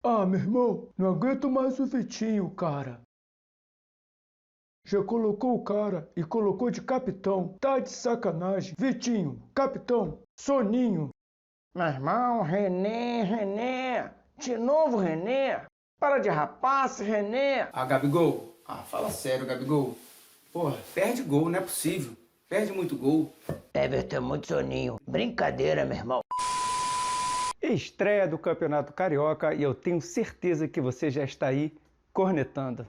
Ah, meu irmão, não aguento mais o Vitinho, cara. Já colocou o cara e colocou de capitão. Tá de sacanagem. Vitinho, capitão, soninho. Meu irmão, René. De novo, René. Para de rapaz, René. Ah, Gabigol. Ah, fala sério, Gabigol. Porra, perde gol, não é possível. Perde muito gol. Deve ter muito soninho. Brincadeira, meu irmão. Estreia do Campeonato Carioca e eu tenho certeza que você já está aí cornetando.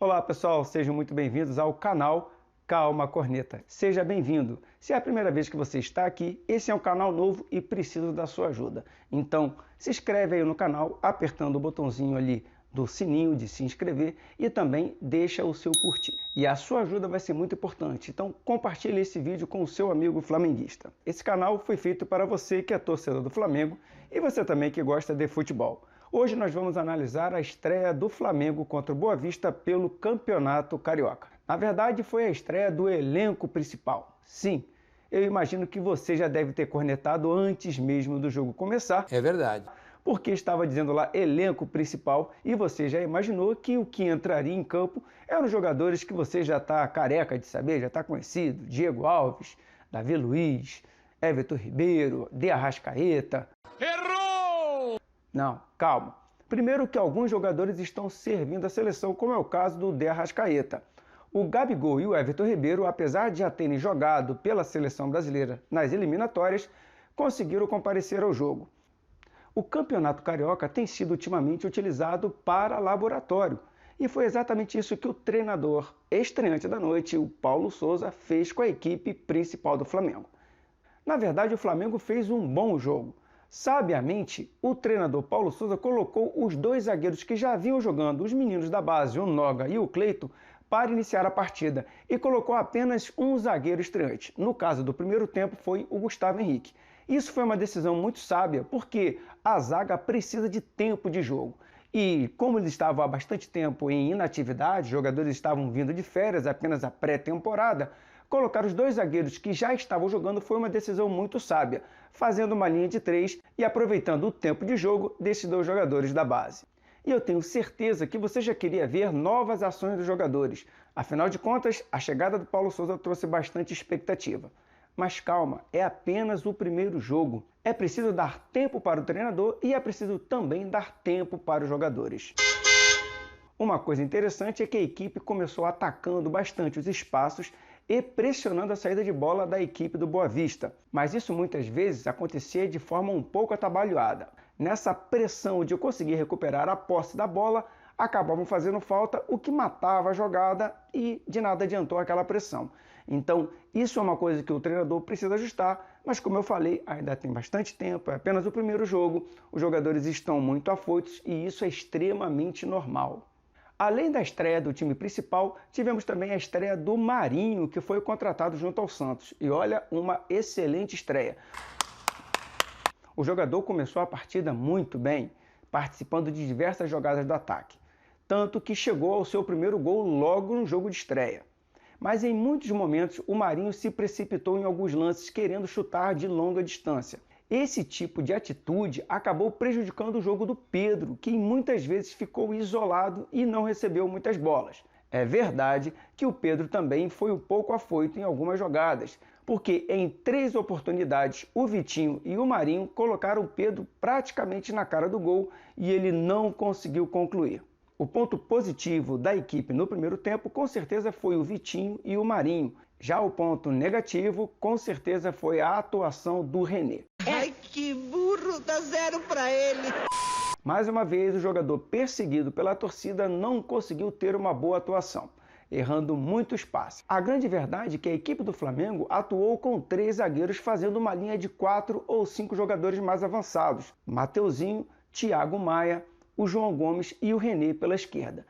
Olá pessoal, sejam muito bem-vindos ao canal Calma Corneta. Seja bem-vindo. Se é a primeira vez que você está aqui, esse é um canal novo e preciso da sua ajuda. Então, se inscreve aí no canal apertando o botãozinho ali do sininho de se inscrever e também deixa o seu curtir. E a sua ajuda vai ser muito importante, então compartilhe esse vídeo com o seu amigo flamenguista. Esse canal foi feito para você que é torcedor do Flamengo e você também que gosta de futebol. Hoje nós vamos analisar a estreia do Flamengo contra o Boa Vista pelo Campeonato Carioca. Na verdade, foi a estreia do elenco principal. Sim, eu imagino que você já deve ter cornetado antes mesmo do jogo começar. É verdade. Porque estava dizendo lá elenco principal e você já imaginou que o que entraria em campo eram os jogadores que você já está careca de saber, já está conhecido. Diego Alves, Davi Luiz, Everton Ribeiro, De Arrascaeta. Errou! Não, calma. Primeiro que alguns jogadores estão servindo a seleção, como é o caso do De Arrascaeta. O Gabigol e o Everton Ribeiro, apesar de já terem jogado pela seleção brasileira nas eliminatórias, conseguiram comparecer ao jogo. O Campeonato Carioca tem sido ultimamente utilizado para laboratório. E foi exatamente isso que o treinador estreante da noite, o Paulo Souza, fez com a equipe principal do Flamengo. Na verdade, o Flamengo fez um bom jogo. Sabiamente, o treinador Paulo Souza colocou os dois zagueiros que já vinham jogando, os meninos da base, o Noga e o Cleiton, para iniciar a partida e colocou apenas um zagueiro estreante. No caso do primeiro tempo foi o Gustavo Henrique. Isso foi uma decisão muito sábia, porque a zaga precisa de tempo de jogo. E como eles estavam há bastante tempo em inatividade, os jogadores estavam vindo de férias, apenas a pré-temporada, colocar os dois zagueiros que já estavam jogando foi uma decisão muito sábia, fazendo uma linha de 3 e aproveitando o tempo de jogo desses dois jogadores da base. E eu tenho certeza que você já queria ver novas ações dos jogadores. Afinal de contas, a chegada do Paulo Souza trouxe bastante expectativa. Mas calma, é apenas o primeiro jogo. É preciso dar tempo para o treinador e é preciso também dar tempo para os jogadores. Uma coisa interessante é que a equipe começou atacando bastante os espaços e pressionando a saída de bola da equipe do Boa Vista. Mas isso muitas vezes acontecia de forma um pouco atabalhoada. Nessa pressão de conseguir recuperar a posse da bola, acabavam fazendo falta, o que matava a jogada e de nada adiantou aquela pressão. Então, isso é uma coisa que o treinador precisa ajustar, mas como eu falei, ainda tem bastante tempo, é apenas o primeiro jogo, os jogadores estão muito afoitos e isso é extremamente normal. Além da estreia do time principal, tivemos também a estreia do Marinho, que foi contratado junto ao Santos. E olha, uma excelente estreia. O jogador começou a partida muito bem, participando de diversas jogadas do ataque. Tanto que chegou ao seu primeiro gol logo no jogo de estreia. Mas em muitos momentos o Marinho se precipitou em alguns lances querendo chutar de longa distância. Esse tipo de atitude acabou prejudicando o jogo do Pedro, que muitas vezes ficou isolado e não recebeu muitas bolas. É verdade que o Pedro também foi um pouco afoito em algumas jogadas, porque em 3 oportunidades o Vitinho e o Marinho colocaram o Pedro praticamente na cara do gol e ele não conseguiu concluir. O ponto positivo da equipe no primeiro tempo com certeza foi o Vitinho e o Marinho. Já o ponto negativo com certeza foi a atuação do René. Ai, que burro, dá 0 pra ele. Mais uma vez, o jogador perseguido pela torcida não conseguiu ter uma boa atuação, errando muitos passes. A grande verdade é que a equipe do Flamengo atuou com 3 zagueiros fazendo uma linha de 4 ou 5 jogadores mais avançados. Mateuzinho, Thiago Maia, o João Gomes e o René pela esquerda.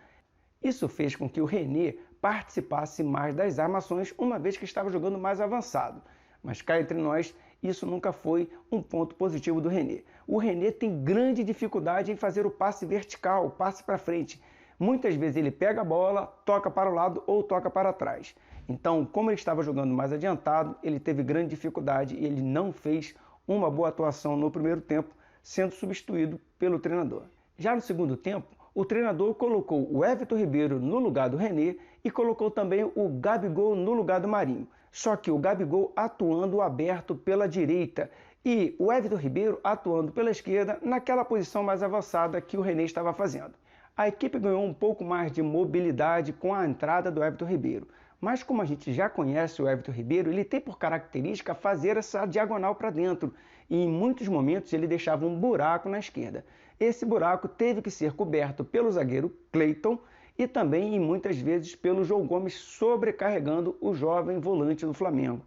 Isso fez com que o René participasse mais das armações, uma vez que estava jogando mais avançado. Mas cá entre nós, isso nunca foi um ponto positivo do René. O René tem grande dificuldade em fazer o passe vertical, o passe para frente. Muitas vezes ele pega a bola, toca para o lado ou toca para trás. Então, como ele estava jogando mais adiantado, ele teve grande dificuldade e ele não fez uma boa atuação no primeiro tempo, sendo substituído pelo treinador. Já no segundo tempo, o treinador colocou o Everton Ribeiro no lugar do René e colocou também o Gabigol no lugar do Marinho. Só que o Gabigol atuando aberto pela direita e o Everton Ribeiro atuando pela esquerda naquela posição mais avançada que o René estava fazendo. A equipe ganhou um pouco mais de mobilidade com a entrada do Everton Ribeiro. Mas como a gente já conhece o Everton Ribeiro, ele tem por característica fazer essa diagonal para dentro. E em muitos momentos ele deixava um buraco na esquerda. Esse buraco teve que ser coberto pelo zagueiro Cleiton e também e muitas vezes pelo João Gomes sobrecarregando o jovem volante do Flamengo.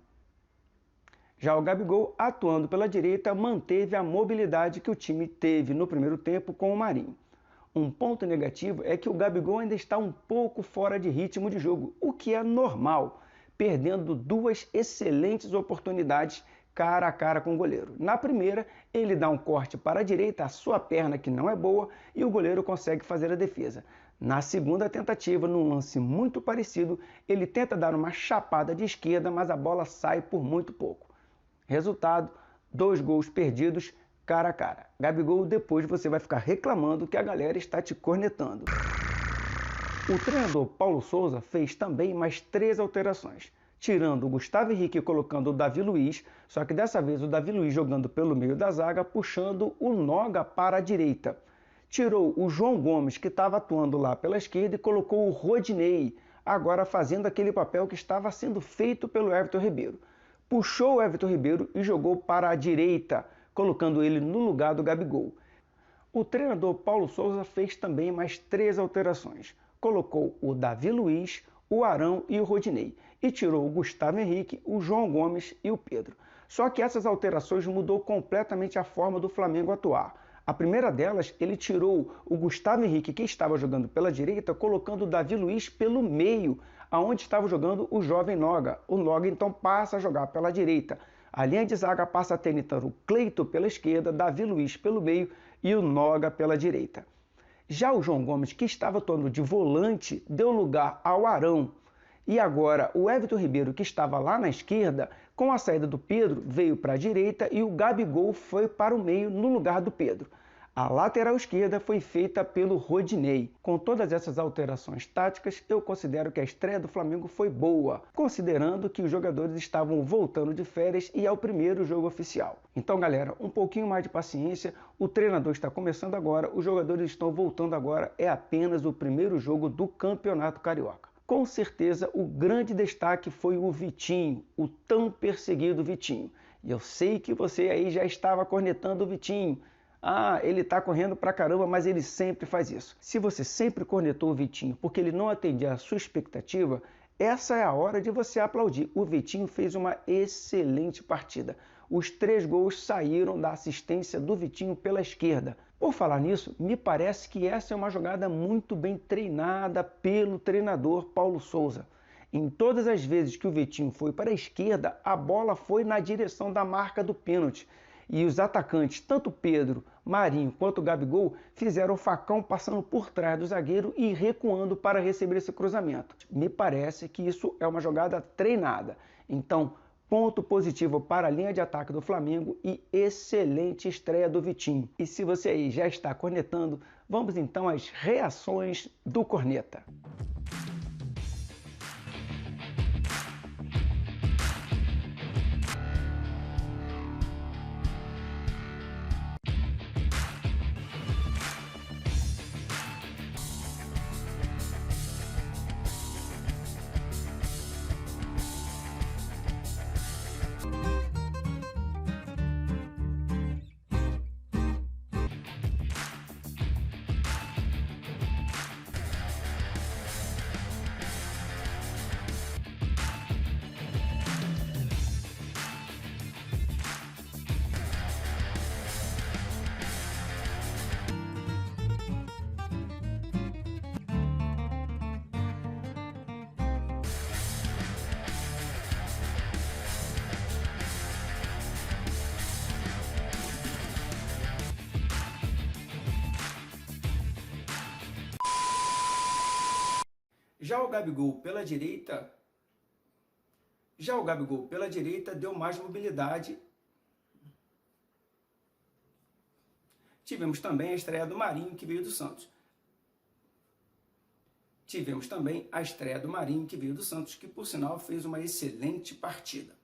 Já o Gabigol, atuando pela direita, manteve a mobilidade que o time teve no primeiro tempo com o Marinho. Um ponto negativo é que o Gabigol ainda está um pouco fora de ritmo de jogo, o que é normal, perdendo duas excelentes oportunidades cara a cara com o goleiro. Na primeira, ele dá um corte para a direita, a sua perna que não é boa, e o goleiro consegue fazer a defesa. Na segunda tentativa, num lance muito parecido, ele tenta dar uma chapada de esquerda, mas a bola sai por muito pouco. Resultado, 2 gols perdidos cara a cara. Gabigol, depois você vai ficar reclamando que a galera está te cornetando. O treinador Paulo Souza fez também mais 3 alterações, tirando o Gustavo Henrique e colocando o Davi Luiz, só que dessa vez o Davi Luiz jogando pelo meio da zaga, puxando o Noga para a direita. Tirou o João Gomes, que estava atuando lá pela esquerda, e colocou o Rodinei, agora fazendo aquele papel que estava sendo feito pelo Everton Ribeiro. Puxou o Everton Ribeiro e jogou para a direita, colocando ele no lugar do Gabigol. O treinador Paulo Souza fez também mais 3 alterações. Colocou o Davi Luiz, o Arão e o Rodinei. E tirou o Gustavo Henrique, o João Gomes e o Pedro. Só que essas alterações mudou completamente a forma do Flamengo atuar. A primeira delas, ele tirou o Gustavo Henrique, que estava jogando pela direita, colocando o Davi Luiz pelo meio, aonde estava jogando o jovem Noga. O Noga então passa a jogar pela direita. A linha de zaga passa a ter então o Cleiton pela esquerda, Davi Luiz pelo meio e o Noga pela direita. Já o João Gomes, que estava atuando de volante, deu lugar ao Arão. E agora o Everton Ribeiro, que estava lá na esquerda, com a saída do Pedro, veio para a direita e o Gabigol foi para o meio no lugar do Pedro. A lateral esquerda foi feita pelo Rodinei. Com todas essas alterações táticas, eu considero que a estreia do Flamengo foi boa, considerando que os jogadores estavam voltando de férias e é o primeiro jogo oficial. Então, galera, um pouquinho mais de paciência, o treinador está começando agora, os jogadores estão voltando agora, é apenas o primeiro jogo do Campeonato Carioca. Com certeza, o grande destaque foi o Vitinho, o tão perseguido Vitinho. E eu sei que você aí já estava cornetando o Vitinho. Ah, ele tá correndo pra caramba, mas ele sempre faz isso. Se você sempre cornetou o Vitinho porque ele não atendia a sua expectativa, essa é a hora de você aplaudir. O Vitinho fez uma excelente partida. Os 3 gols saíram da assistência do Vitinho pela esquerda. Por falar nisso, me parece que essa é uma jogada muito bem treinada pelo treinador Paulo Souza. Em todas as vezes que o Vitinho foi para a esquerda, a bola foi na direção da marca do pênalti. E os atacantes, tanto Pedro, Marinho quanto Gabigol, fizeram o facão passando por trás do zagueiro e recuando para receber esse cruzamento. Me parece que isso é uma jogada treinada. Então, ponto positivo para a linha de ataque do Flamengo e excelente estreia do Vitinho. E se você aí já está cornetando, vamos então às reações do corneta. Já o Gabigol pela direita deu mais mobilidade. Tivemos também a estreia do Marinho, que veio do Santos. Que por sinal fez uma excelente partida.